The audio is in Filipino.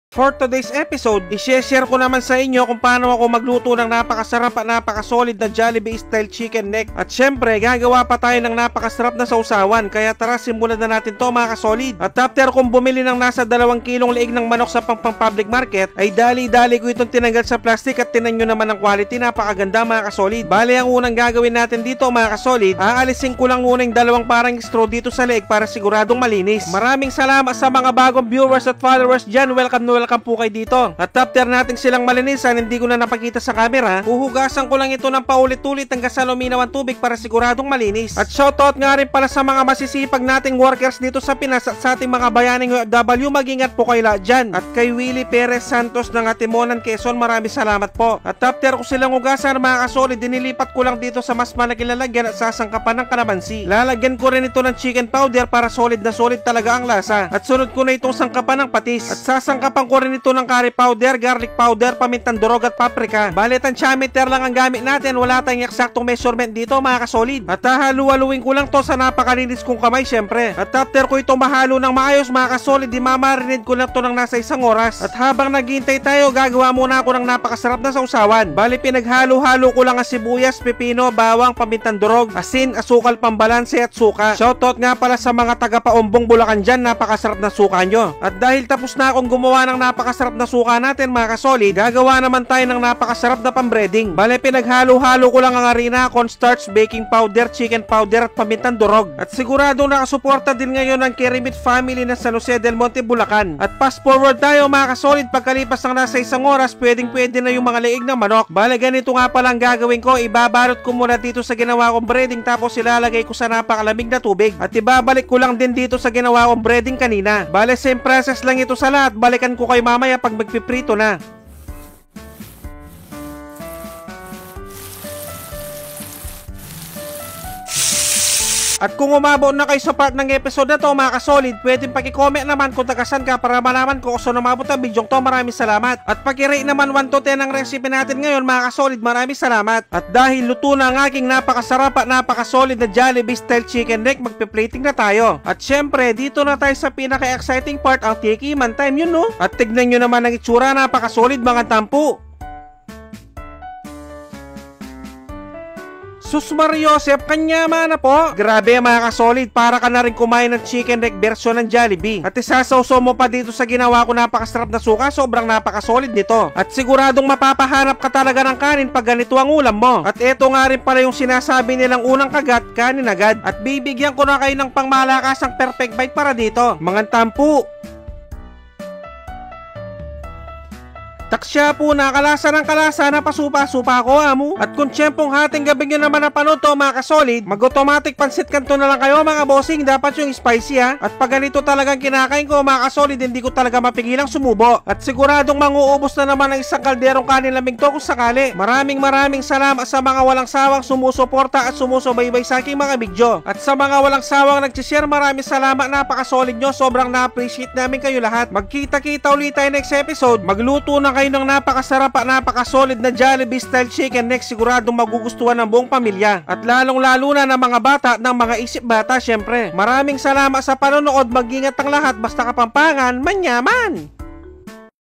For today's episode, i-share ko naman sa inyo kung paano ako magluto ng napakasarap at napakasolid na Jollibee style chicken neck. At syempre, gagawa pa tayo ng napakasarap na sausawan. Kaya tara, simulan na natin to mga kasolid. At after kong bumili ng nasa 2 kilong liig ng manok sa public market, ay dali-dali ko itong tinanggal sa plastic at tinan nyo naman ang quality. Napakaganda mga kasolid. Bale, ang unang gagawin natin dito mga kasolid, aalisin ko lang muna yung 2 parang straw dito sa liig para siguradong malinis. Maraming salamat sa mga bagong viewers at followers dyan. Welcome po kayo dito. At after natin silang malinisan, hindi ko na napakita sa camera, huhugasan ko lang ito ng paulit-ulit hanggang sa luminaw ang tubig para siguradong malinis. At shoutout nga rin pala sa mga masisipag nating workers dito sa Pinas at sa ating mga bayaning OFW. Mag-ingat po kayo lahat dyan. At kay Willie Perez Santos ng Atimonan, Quezon, maraming salamat po. At after ko silang hugasan mga kasolid, dinilipat ko lang dito sa mas malaking lalagyan at sasangkapan ng kalamansi. Lalagyan ko rin ito ng chicken powder para solid na solid talaga ang lasa. At sunod ko na itong sangkapan ng patis. At sasangkapan ko rin ito ng curry powder, garlic powder, pamintang durog at paprika. Balit ang tiameter lang ang gamit natin, wala tayong eksaktong measurement dito mga kasolid. At hahalu-haluin ko lang to sa napakalinis kong kamay syempre. At after ko itong mahalo ng maayos mga kasolid, imamarinate ko lang to ng nasa 1 oras. At habang naghihintay tayo, gagawa muna ako ng napakasarap na sausawan. Bali pinaghalo-halo ko lang ang sibuyas, pipino, bawang, pamintang durog, asin, asukal pambalanse at suka. Shoutout nga pala sa mga taga-Paumbong Bulacan dyan, napakasarap na suka nyo. At dahil tapos na akong gumawa ng napakasarap na suka natin mga kasolid, gagawa naman tayo ng napakasarap na pambreading. Bale pinaghalo-halo ko lang ang harina, cornstarch, baking powder, chicken powder at pamintang durog. At sigurado nakasuporta din ngayon ng Kerimit family na San Jose del Monte, Bulacan. At fast forward tayo mga kasolid, pagkalipas ng nasa 1 oras, pwede na yung mga liig ng manok. Bale ganito nga pala ang gagawin ko, ibabalot ko muna dito sa ginawa kong breading tapos ilalagay ko sa napakalamig na tubig. At ibabalik ko lang din dito sa ginawa kong breading kanina. Bale same process lang ito sa lahat, balikan ko kayo mamaya pag magpiprito na. At kung umabot na kayo sa part ng episode na to mga kasolid, pwedeng paki-comment naman kung tagasan ka para malaman ko kung saan umabot ang video to. Maraming salamat. At paki-rate naman 1 to 10 ang recipe natin ngayon mga kasolid. Maraming salamat. At dahil luto na ang aking napakasarap at napakasolid na Jollibee style chicken neck, magpe-plating na tayo. At syempre, dito na tayo sa pinaka-exciting part, ang tikiman time yun no. At tignan nyo naman ang itsura, napakasolid mga tampo. Sus Mariosep, kanyama na po. Grabe mga kasolid, para ka na rin kumain ng chicken neck version ng Jollibee. At isasawsaw mo pa dito sa ginawa ko napakasarap na suka, sobrang napakasolid nito. At siguradong mapapahanap ka talaga ng kanin pag ganito ang ulam mo. At eto nga rin pala yung sinasabi nilang unang kagat, kanin agad. At bibigyan ko na kayo ng pangmalakasang perfect bite para dito, mga tampo. Taksya po na kalasa ng kalasa na pasupa-supa ko amo. At kung tiyempong hating gabi nyo naman napanood to mga kasolid, mag-automatic pansit kanto na lang kayo mga bossing. Dapat yung spicy ha. At pag ganito talagang kinakain ko mga kasolid, hindi ko talaga mapigilang sumubo. At siguradong manguubos na naman ang isang kalderong kanin lamig to kung sakali. Maraming salamat sa mga walang sawang sumusuporta at sumusubaybay sa aking mga video. At sa mga walang sawang nagsishare, maraming salamat, napakasolid nyo. Sobrang na-appreciate namin kayo lahat. Magkita-kita ulit tayo next episode. Magluto na kayo ng napakasarap at napakasolid na Jollibee style chicken neck, siguradong magugustuhan ng buong pamilya. At lalong-lalo na ng mga bata at ng mga isip bata syempre. Maraming salamat sa panonood, mag-ingat ang lahat, basta Kapampangan, manyaman!